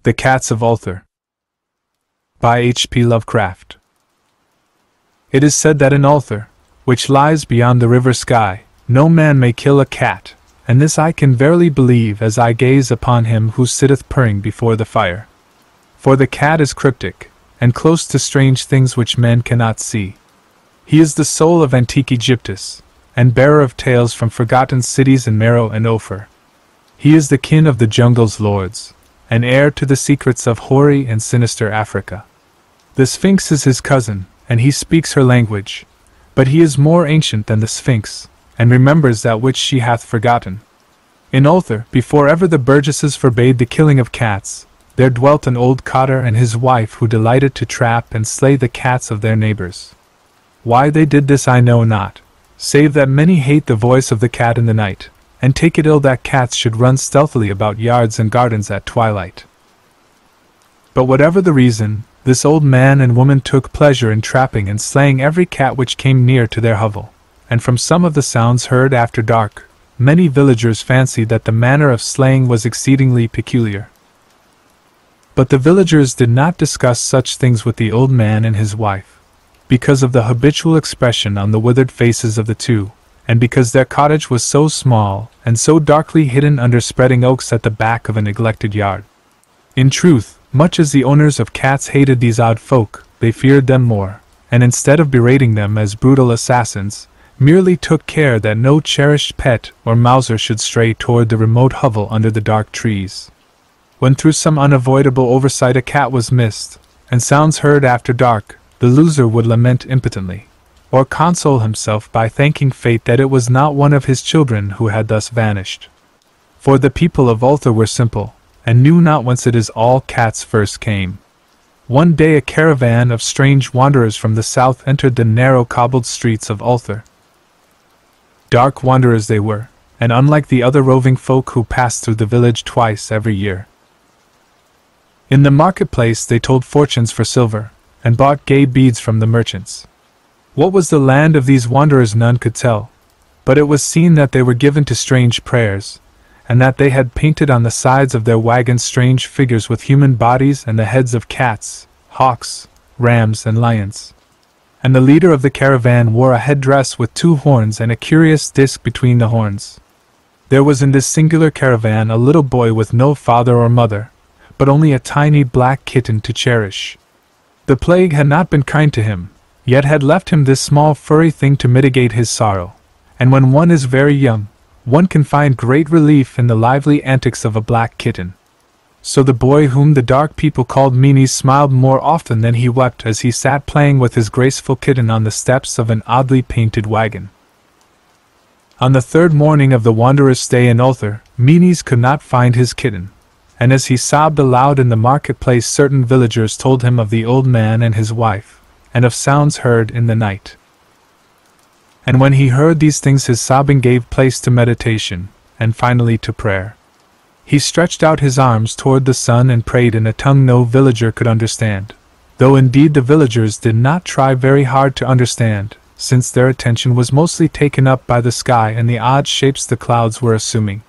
The Cats of Ulthar by H.P. Lovecraft. It is said that in Ulthar, which lies beyond the river Sky, no man may kill a cat, and this I can verily believe as I gaze upon him who sitteth purring before the fire. For the cat is cryptic, and close to strange things which men cannot see. He is the soul of antique Egyptus, and bearer of tales from forgotten cities in Meroe and Ophir. He is the kin of the jungle's lords, and heir to the secrets of hoary and sinister Africa. The Sphinx is his cousin, and he speaks her language, but he is more ancient than the Sphinx, and remembers that which she hath forgotten. In Ulthar, before ever the burgesses forbade the killing of cats, there dwelt an old cotter and his wife who delighted to trap and slay the cats of their neighbors. Why they did this I know not, save that many hate the voice of the cat in the night, and take it ill that cats should run stealthily about yards and gardens at twilight. But whatever the reason, this old man and woman took pleasure in trapping and slaying every cat which came near to their hovel, and from some of the sounds heard after dark, many villagers fancied that the manner of slaying was exceedingly peculiar. But the villagers did not discuss such things with the old man and his wife, because of the habitual expression on the withered faces of the two, and because their cottage was so small and so darkly hidden under spreading oaks at the back of a neglected yard. In truth, much as the owners of cats hated these odd folk, they feared them more, and instead of berating them as brutal assassins, merely took care that no cherished pet or mouser should stray toward the remote hovel under the dark trees. When through some unavoidable oversight a cat was missed, and sounds heard after dark, the loser would lament impotently, or console himself by thanking fate that it was not one of his children who had thus vanished. For the people of Ulthar were simple, and knew not whence it is all cats first came. One day a caravan of strange wanderers from the south entered the narrow cobbled streets of Ulthar. Dark wanderers they were, and unlike the other roving folk who passed through the village twice every year. In the marketplace they told fortunes for silver, and bought gay beads from the merchants. What was the land of these wanderers none could tell, but it was seen that they were given to strange prayers, and that they had painted on the sides of their wagons strange figures with human bodies and the heads of cats, hawks, rams, and lions. And the leader of the caravan wore a headdress with 2 horns and a curious disc between the horns. There was in this singular caravan a little boy with no father or mother, but only a tiny black kitten to cherish. The plague had not been kind to him, yet had left him this small furry thing to mitigate his sorrow, and when one is very young, one can find great relief in the lively antics of a black kitten. So the boy whom the dark people called Meanies smiled more often than he wept as he sat playing with his graceful kitten on the steps of an oddly painted wagon. On the 3rd morning of the wanderer's stay in Ulthar, Meanies could not find his kitten, and as he sobbed aloud in the marketplace certain villagers told him of the old man and his wife, and of sounds heard in the night. And when he heard these things his sobbing gave place to meditation, and finally to prayer. He stretched out his arms toward the sun and prayed in a tongue no villager could understand, though indeed the villagers did not try very hard to understand, since their attention was mostly taken up by the sky and the odd shapes the clouds were assuming.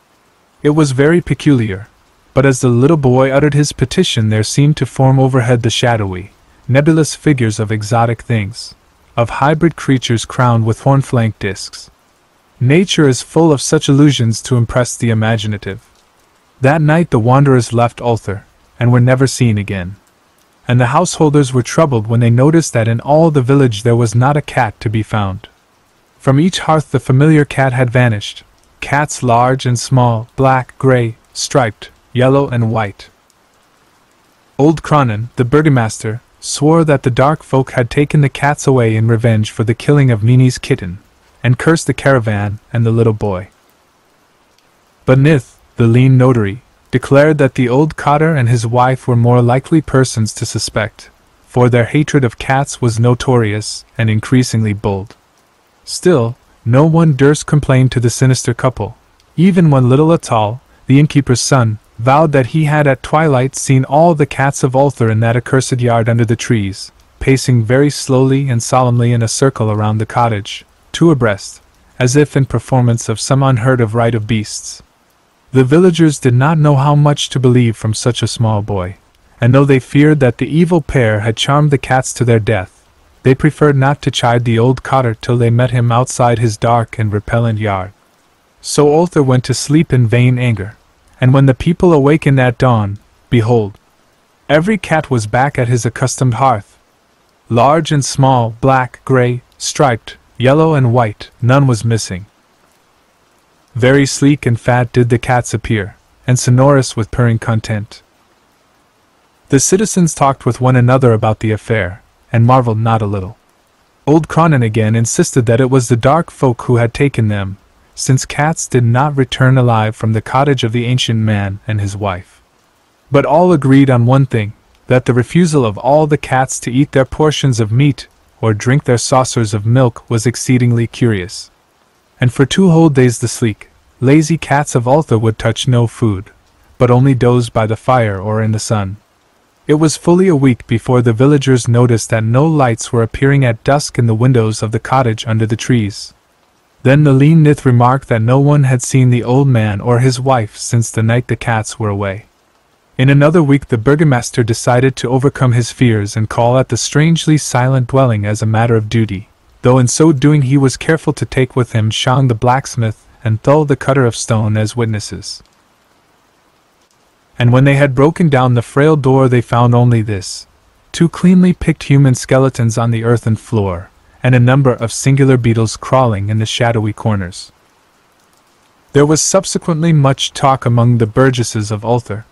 It was very peculiar, but as the little boy uttered his petition there seemed to form overhead the shadowy, nebulous figures of exotic things, of hybrid creatures crowned with horn-flanked discs. Nature is full of such illusions to impress the imaginative. That night the wanderers left Ulthar, and were never seen again. And the householders were troubled when they noticed that in all the village there was not a cat to be found. From each hearth the familiar cat had vanished, cats large and small, black, gray, striped, yellow and white. Old Cronin, the burgomaster, swore that the dark folk had taken the cats away in revenge for the killing of Meanies' kitten, and cursed the caravan and the little boy. But Nith, the lean notary, declared that the old cotter and his wife were more likely persons to suspect, for their hatred of cats was notorious and increasingly bold. Still, no one durst complain to the sinister couple, even when little Atal, the innkeeper's son, vowed that he had at twilight seen all the cats of Ulthar in that accursed yard under the trees, pacing very slowly and solemnly in a circle around the cottage, 2 abreast, as if in performance of some unheard-of rite of beasts. The villagers did not know how much to believe from such a small boy, and though they feared that the evil pair had charmed the cats to their death, they preferred not to chide the old cotter till they met him outside his dark and repellent yard. So Arthur went to sleep in vain anger, and when the people awakened at dawn, behold, every cat was back at his accustomed hearth. Large and small, black, gray, striped, yellow and white, none was missing. Very sleek and fat did the cats appear, and sonorous with purring content. The citizens talked with one another about the affair, and marveled not a little. Old Cronin again insisted that it was the dark folk who had taken them, since cats did not return alive from the cottage of the ancient man and his wife. But all agreed on one thing, that the refusal of all the cats to eat their portions of meat, or drink their saucers of milk, was exceedingly curious. And for 2 whole days the sleek, lazy cats of Arthur would touch no food, but only doze by the fire or in the sun. It was fully a week before the villagers noticed that no lights were appearing at dusk in the windows of the cottage under the trees. Then the lean Nith remarked that no one had seen the old man or his wife since the night the cats were away. In another week the burgomaster decided to overcome his fears and call at the strangely silent dwelling as a matter of duty, though in so doing he was careful to take with him Shang the blacksmith and Thull the cutter of stone as witnesses. And when they had broken down the frail door they found only this: 2 cleanly picked human skeletons on the earthen floor, and a number of singular beetles crawling in the shadowy corners. There was subsequently much talk among the burgesses of Arthur.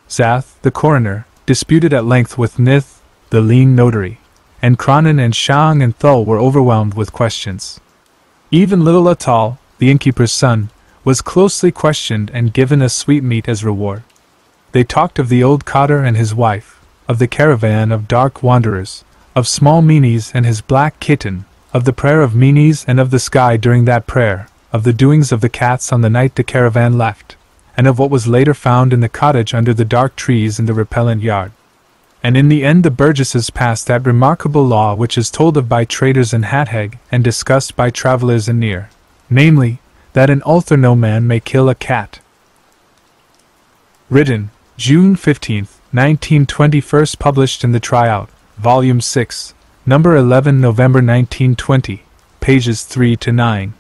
Zath, the coroner, disputed at length with Nith, the lean notary, and Cronin and Shang and Thull were overwhelmed with questions. Even little Atal, the innkeeper's son, was closely questioned and given a sweetmeat as reward. They talked of the old cotter and his wife, of the caravan of dark wanderers, of small Meanies and his black kitten, of the prayer of Meanies and of the sky during that prayer, of the doings of the cats on the night the caravan left, and of what was later found in the cottage under the dark trees in the repellent yard. And in the end the burgesses passed that remarkable law which is told of by traders in Hatheg and discussed by travellers in Near, namely, that in Arthur no man may kill a cat. Written, June 15, 1920. First published in the Tryout, Volume 6, Number 11, November 1920, pages 3 to 9.